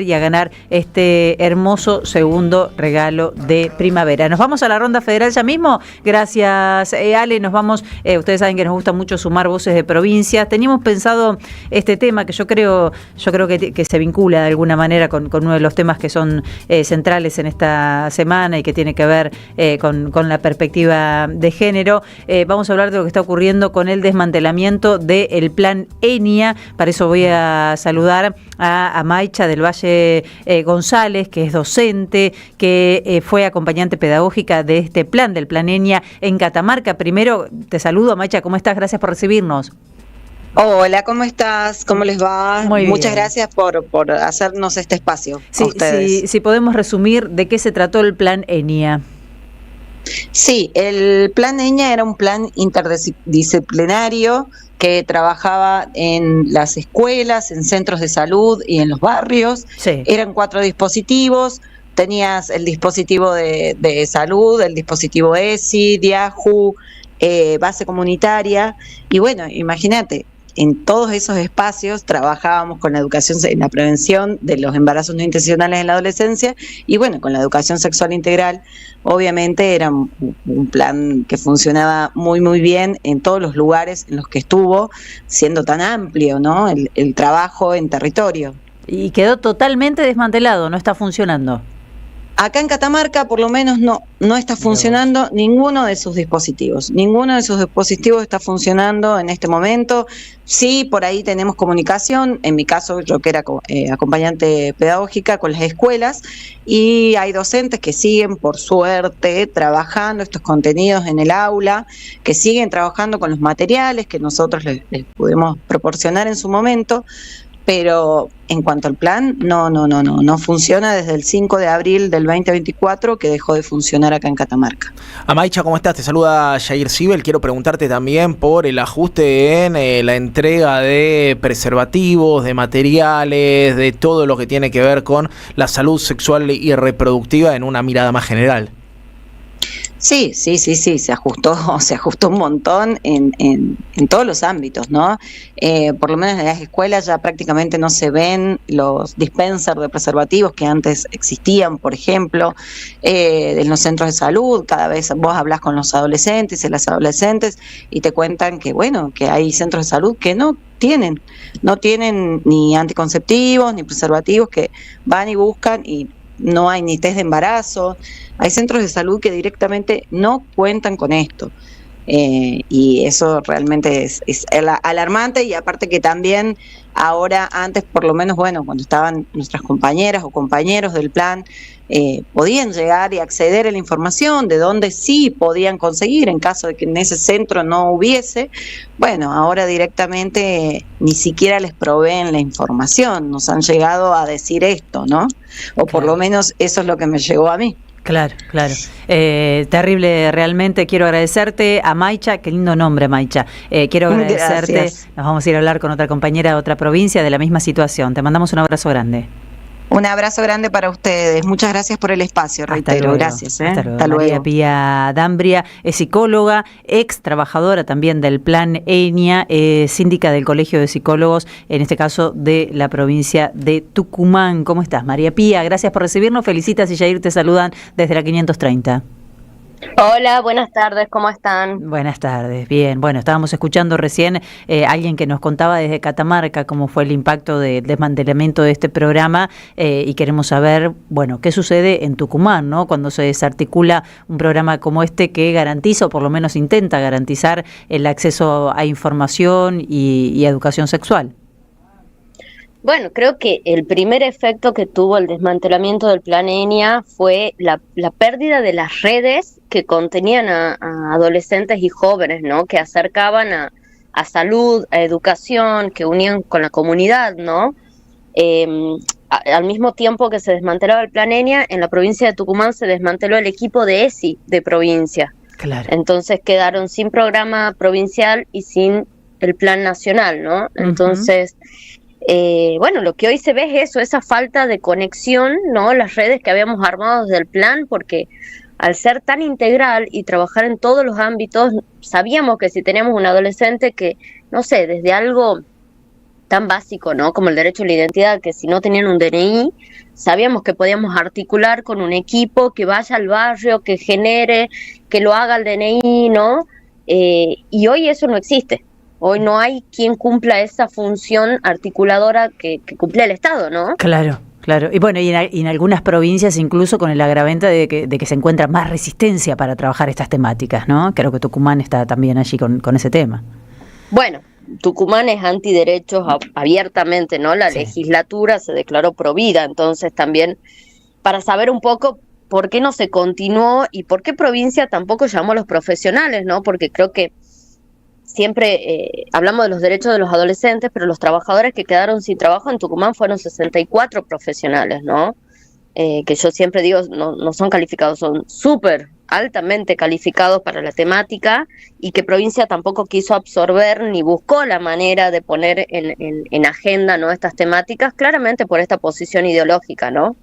y a ganar este hermoso segundo regalo de primavera. Nos vamos a la ronda federal ya mismo. Gracias, Ale. Nos vamos. Ustedes saben que nos gusta mucho sumar voces de provincias. Teníamos pensado este tema que yo creo que se vincula de alguna manera con uno de los temas que son centrales en esta semana y que tiene que ver con la perspectiva de género. Vamos a hablar de lo que está ocurriendo con el desmantelamiento del Plan ENIA. Para eso voy a saludar a Maicha del Valle González, que es docente, que fue acompañante pedagógica de este plan, del Plan ENIA en Catamarca. Primero, te saludo, Maicha, ¿cómo estás? Gracias por recibirnos. Hola, ¿cómo estás? ¿Cómo les va? Muy bien. Muchas gracias por hacernos este espacio a ustedes. Sí, podemos resumir de qué se trató el Plan ENIA. Sí, el Plan ENIA era un plan interdisciplinario que trabajaba en las escuelas, en centros de salud y en los barrios. Sí. Eran 4 dispositivos. Tenías el dispositivo de salud, el dispositivo ESI, DIAJU, base comunitaria. Y bueno, imagínate, en todos esos espacios trabajábamos con la educación en la prevención de los embarazos no intencionales en la adolescencia y bueno, con la educación sexual integral. Obviamente era un plan que funcionaba muy muy bien en todos los lugares en los que estuvo, siendo tan amplio, ¿no? El trabajo en territorio. Y quedó totalmente desmantelado, no está funcionando. Acá en Catamarca, por lo menos, no está funcionando ninguno de sus dispositivos. Ninguno de sus dispositivos está funcionando en este momento. Sí, por ahí tenemos comunicación. En mi caso, yo que era acompañante pedagógica con las escuelas, y hay docentes que siguen, por suerte, trabajando estos contenidos en el aula, que siguen trabajando con los materiales que nosotros les pudimos proporcionar en su momento. Pero en cuanto al plan, no funciona desde el 5 de abril del 2024 que dejó de funcionar acá en Catamarca. Amaicha, ¿cómo estás? Te saluda Jair Sibel. Quiero preguntarte también por el ajuste en la entrega de preservativos, de materiales, de todo lo que tiene que ver con la salud sexual y reproductiva en una mirada más general. Sí, se ajustó un montón en todos los ámbitos, ¿no? Por lo menos en las escuelas ya prácticamente no se ven los dispensers de preservativos que antes existían, por ejemplo, en los centros de salud. Cada vez vos hablás con los adolescentes y las adolescentes y te cuentan que, bueno, que hay centros de salud que no tienen ni anticonceptivos ni preservativos, que van y buscan y no hay ni test de embarazo. Hay centros de salud que directamente no cuentan con esto. Y eso realmente es alarmante, y aparte que también ahora, antes por lo menos, bueno, cuando estaban nuestras compañeras o compañeros del plan, podían llegar y acceder a la información de dónde sí podían conseguir en caso de que en ese centro no hubiese. Bueno, ahora directamente ni siquiera les proveen la información, nos han llegado a decir esto, ¿no? O por lo menos eso es lo que me llegó a mí. Claro. Terrible realmente. Quiero agradecerte a Maicha, qué lindo nombre, Maicha. Quiero agradecerte. Gracias. Nos vamos a ir a hablar con otra compañera de otra provincia de la misma situación. Te mandamos un abrazo grande. Un abrazo grande para ustedes. Muchas gracias por el espacio, reitero. Gracias. Hasta luego. María Pía Dambria es psicóloga, ex trabajadora también del Plan ENIA, síndica del Colegio de Psicólogos, en este caso de la provincia de Tucumán. ¿Cómo estás, María Pía? Gracias por recibirnos. Felicitas y Jair te saludan desde la 530. Hola, buenas tardes, ¿cómo están? Buenas tardes, bien. Bueno, estábamos escuchando recién alguien que nos contaba desde Catamarca cómo fue el impacto del desmantelamiento de este programa, y queremos saber, bueno, qué sucede en Tucumán, ¿no? Cuando se desarticula un programa como este que garantiza, o por lo menos intenta garantizar, el acceso a información y educación sexual. Bueno, creo que el primer efecto que tuvo el desmantelamiento del Plan ENIA fue la pérdida de las redes que contenían a adolescentes y jóvenes, ¿no? Que acercaban a salud, a educación, que unían con la comunidad, ¿no? Al mismo tiempo que se desmantelaba el Plan ENIA, en la provincia de Tucumán se desmanteló el equipo de ESI de provincia. Claro. Entonces quedaron sin programa provincial y sin el plan nacional, ¿no? Entonces... bueno, lo que hoy se ve es eso, esa falta de conexión, ¿no? Las redes que habíamos armado desde el plan, porque al ser tan integral y trabajar en todos los ámbitos, sabíamos que si teníamos un adolescente que, no sé, desde algo tan básico, ¿no? Como el derecho a la identidad, que si no tenían un DNI, sabíamos que podíamos articular con un equipo que vaya al barrio, que genere, que lo haga el DNI, ¿no? Y hoy eso no existe. Hoy no hay quien cumpla esa función articuladora que cumple el Estado, ¿no? Claro. Claro, y bueno, y en algunas provincias incluso con el agravante de que se encuentra más resistencia para trabajar estas temáticas, ¿no? Creo que Tucumán está también allí con ese tema. Bueno, Tucumán es antiderechos abiertamente, ¿no? La legislatura se declaró provida, entonces también para saber un poco por qué no se continuó y por qué provincia tampoco llamó a los profesionales, ¿no? Porque creo que siempre hablamos de los derechos de los adolescentes, pero los trabajadores que quedaron sin trabajo en Tucumán fueron 64 profesionales, ¿no? Que yo siempre digo, no son calificados, son súper altamente calificados para la temática, y que provincia tampoco quiso absorber ni buscó la manera de poner en agenda, ¿no?, estas temáticas, claramente por esta posición ideológica, ¿no?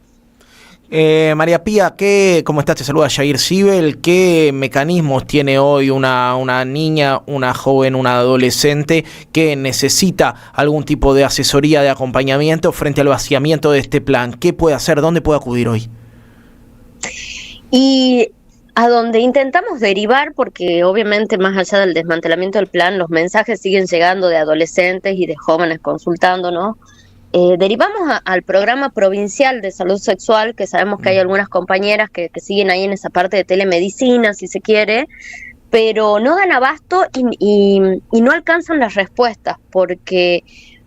María Pía, ¿cómo estás? Te saluda Yair Sibel. ¿Qué mecanismos tiene hoy una niña, una joven, una adolescente que necesita algún tipo de asesoría, de acompañamiento frente al vaciamiento de este plan? ¿Qué puede hacer? ¿Dónde puede acudir hoy? Y a donde intentamos derivar, porque obviamente más allá del desmantelamiento del plan, los mensajes siguen llegando de adolescentes y de jóvenes consultando, ¿no? Derivamos al programa provincial de salud sexual, que sabemos que hay algunas compañeras que siguen ahí en esa parte de telemedicina, si se quiere, pero no dan abasto y no alcanzan las respuestas, porque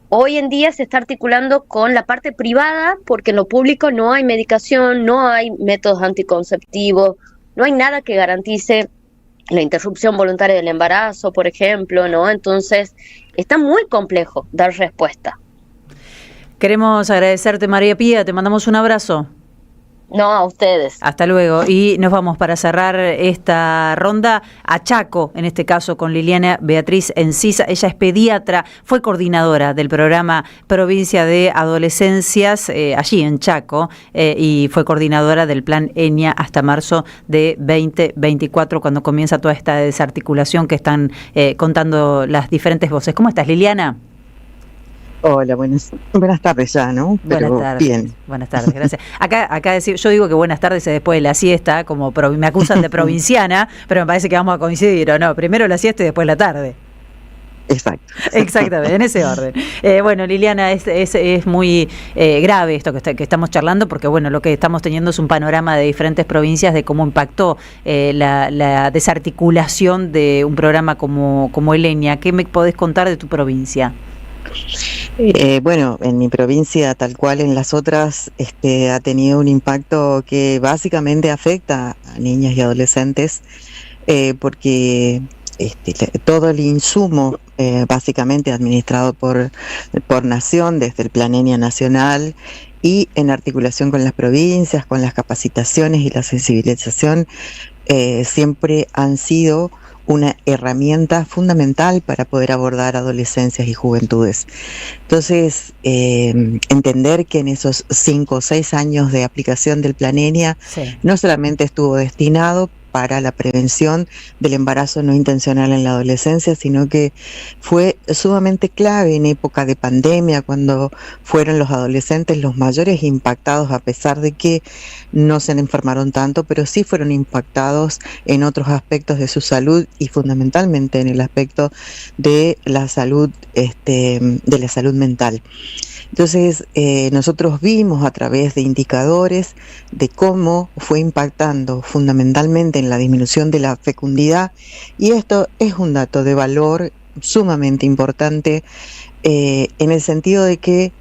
hoy en día se está articulando con la parte privada, porque en lo público no hay medicación, no hay métodos anticonceptivos, no hay nada que garantice la interrupción voluntaria del embarazo, por ejemplo, ¿no? Entonces, está muy complejo dar respuesta. Queremos agradecerte, María Pía, te mandamos un abrazo. No, a ustedes. Hasta luego. Y nos vamos para cerrar esta ronda a Chaco, en este caso con Liliana Beatriz Encisa. Ella es pediatra, fue coordinadora del programa Provincia de Adolescencias allí en Chaco y fue coordinadora del plan ENIA hasta marzo de 2024, cuando comienza toda esta desarticulación que están contando las diferentes voces. ¿Cómo estás, Liliana? Hola, buenas tardes ya, ¿no? Pero buenas tardes. Bien. Buenas tardes, gracias. Acá decir, yo digo que buenas tardes es después de la siesta, como me acusan de provinciana, pero me parece que vamos a coincidir, ¿o no? Primero la siesta y después la tarde. Exacto. Exactamente, en ese orden. Bueno, Liliana, es muy grave esto que estamos charlando, porque bueno, lo que estamos teniendo es un panorama de diferentes provincias de cómo impactó la desarticulación de un programa como el ENIA. ¿Qué me podés contar de tu provincia? Bueno, en mi provincia, tal cual en las otras, ha tenido un impacto que básicamente afecta a niñas y adolescentes, porque todo el insumo, básicamente administrado por Nación, desde el Plan ENIA Nacional, y en articulación con las provincias, con las capacitaciones y la sensibilización, siempre han sido una herramienta fundamental para poder abordar adolescencias y juventudes. Entonces, entender que en esos 5 o 6 años de aplicación del Plan ENIA, no solamente estuvo destinado para la prevención del embarazo no intencional en la adolescencia, sino que fue sumamente clave en época de pandemia, cuando fueron los adolescentes los mayores impactados, a pesar de que no se enfermaron tanto, pero sí fueron impactados en otros aspectos de su salud y fundamentalmente en el aspecto de la salud, de la salud mental. Entonces, nosotros vimos a través de indicadores de cómo fue impactando fundamentalmente en la disminución de la fecundidad, y esto es un dato de valor sumamente importante en el sentido de que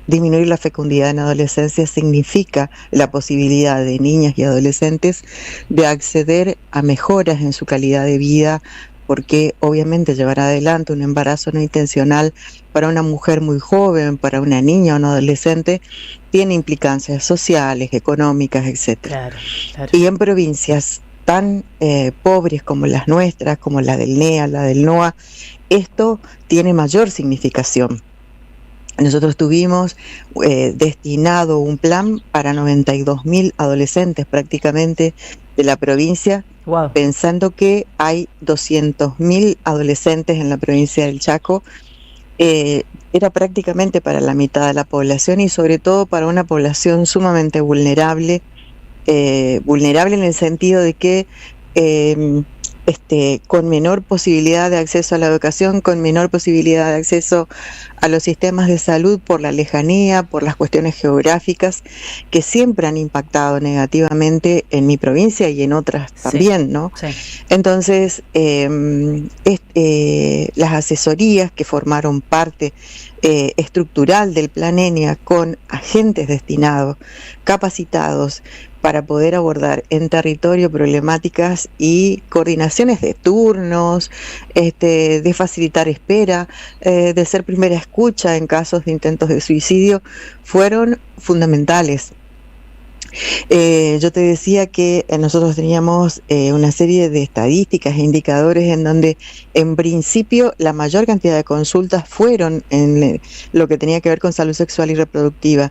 disminuir la fecundidad en adolescencia significa la posibilidad de niñas y adolescentes de acceder a mejoras en su calidad de vida, porque obviamente llevar adelante un embarazo no intencional para una mujer muy joven, para una niña o un adolescente, tiene implicancias sociales, económicas, etcétera. Claro. Y en provincias tan pobres como las nuestras, como la del NEA, la del NOA, esto tiene mayor significación. Nosotros tuvimos destinado un plan para 92.000 adolescentes prácticamente de la provincia, wow, pensando que hay 200.000 adolescentes en la provincia del Chaco. era prácticamente para la mitad de la población y sobre todo para una población sumamente vulnerable en el sentido de que con menor posibilidad de acceso a la educación, con menor posibilidad de acceso a los sistemas de salud por la lejanía, por las cuestiones geográficas que siempre han impactado negativamente en mi provincia y en otras también, ¿no? Sí. Entonces, las asesorías que formaron parte estructural del Plan ENIA con agentes destinados, capacitados, para poder abordar en territorio problemáticas y coordinaciones de turnos, de facilitar espera, de ser primera escucha en casos de intentos de suicidio, fueron fundamentales. Yo te decía que nosotros teníamos una serie de estadísticas e indicadores en donde en principio la mayor cantidad de consultas fueron en lo que tenía que ver con salud sexual y reproductiva,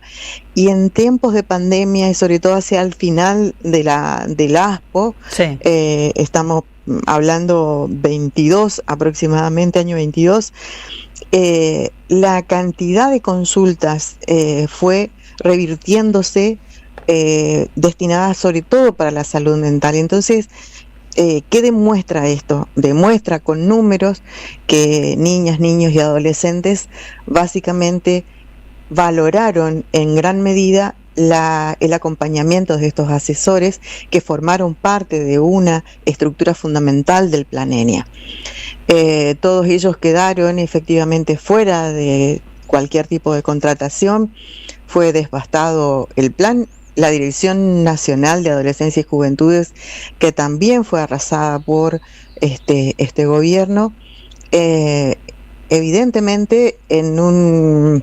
y en tiempos de pandemia y sobre todo hacia el final de del ASPO, sí. Estamos hablando 22 aproximadamente, año 22, la cantidad de consultas fue revirtiéndose, destinadas sobre todo para la salud mental. Entonces, ¿qué demuestra esto? Demuestra con números que niñas, niños y adolescentes básicamente valoraron en gran medida el acompañamiento de estos asesores que formaron parte de una estructura fundamental del Plan ENIA. Todos ellos quedaron efectivamente fuera de cualquier tipo de contratación, fue devastado el plan. La Dirección Nacional de Adolescencia y Juventudes, que también fue arrasada por este gobierno, evidentemente en una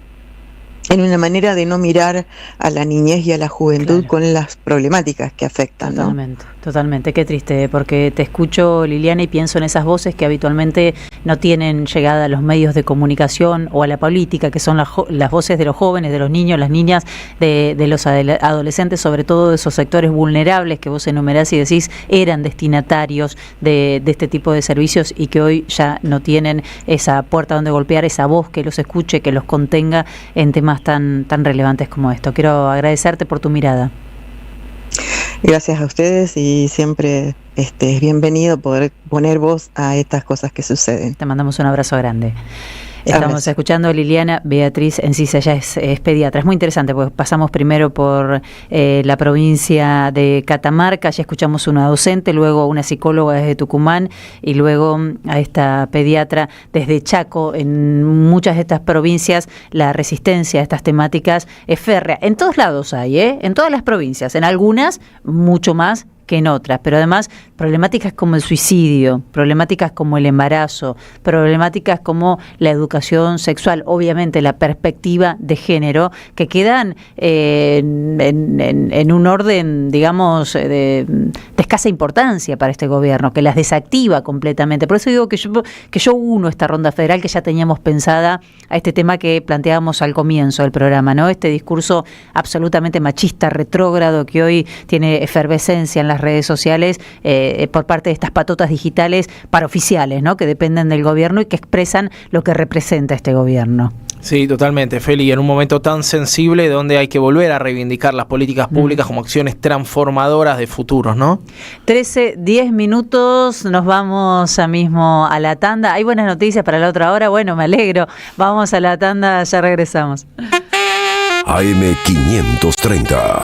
manera de no mirar a la niñez y a la juventud, claro, con las problemáticas que afectan, ¿no? Totalmente, qué triste, porque te escucho, Liliana, y pienso en esas voces que habitualmente no tienen llegada a los medios de comunicación o a la política, que son las voces de los jóvenes, de los niños, las niñas, de los adolescentes, sobre todo de esos sectores vulnerables que vos enumerás y decís eran destinatarios de este tipo de servicios y que hoy ya no tienen esa puerta donde golpear, esa voz que los escuche, que los contenga en temas tan relevantes como esto. Quiero agradecerte por tu mirada. Gracias a ustedes y siempre es bienvenido poder poner voz a estas cosas que suceden. Te mandamos un abrazo grande. Estamos escuchando a Liliana Beatriz Encisa, ella es pediatra. Es muy interesante porque pasamos primero por la provincia de Catamarca, ya escuchamos una docente, luego una psicóloga desde Tucumán y luego a esta pediatra desde Chaco. En muchas de estas provincias la resistencia a estas temáticas es férrea. En todos lados hay, en todas las provincias, en algunas mucho más que en otras, pero además problemáticas como el suicidio, problemáticas como el embarazo, problemáticas como la educación sexual, obviamente la perspectiva de género, que quedan en un orden, digamos, de escasa importancia para este gobierno, que las desactiva completamente. Por eso digo que yo uno esta ronda federal que ya teníamos pensada a este tema que planteábamos al comienzo del programa, ¿no? Este discurso absolutamente machista, retrógrado, que hoy tiene efervescencia en las redes sociales por parte de estas patotas digitales paraoficiales, ¿no? Que dependen del gobierno y que expresan lo que representa este gobierno. Sí, totalmente, Feli, en un momento tan sensible donde hay que volver a reivindicar las políticas públicas como acciones transformadoras de futuros, ¿no? 13:10 minutos, nos vamos ya mismo a la tanda. ¿Hay buenas noticias para la otra hora? Bueno, me alegro. Vamos a la tanda, ya regresamos. AM 530.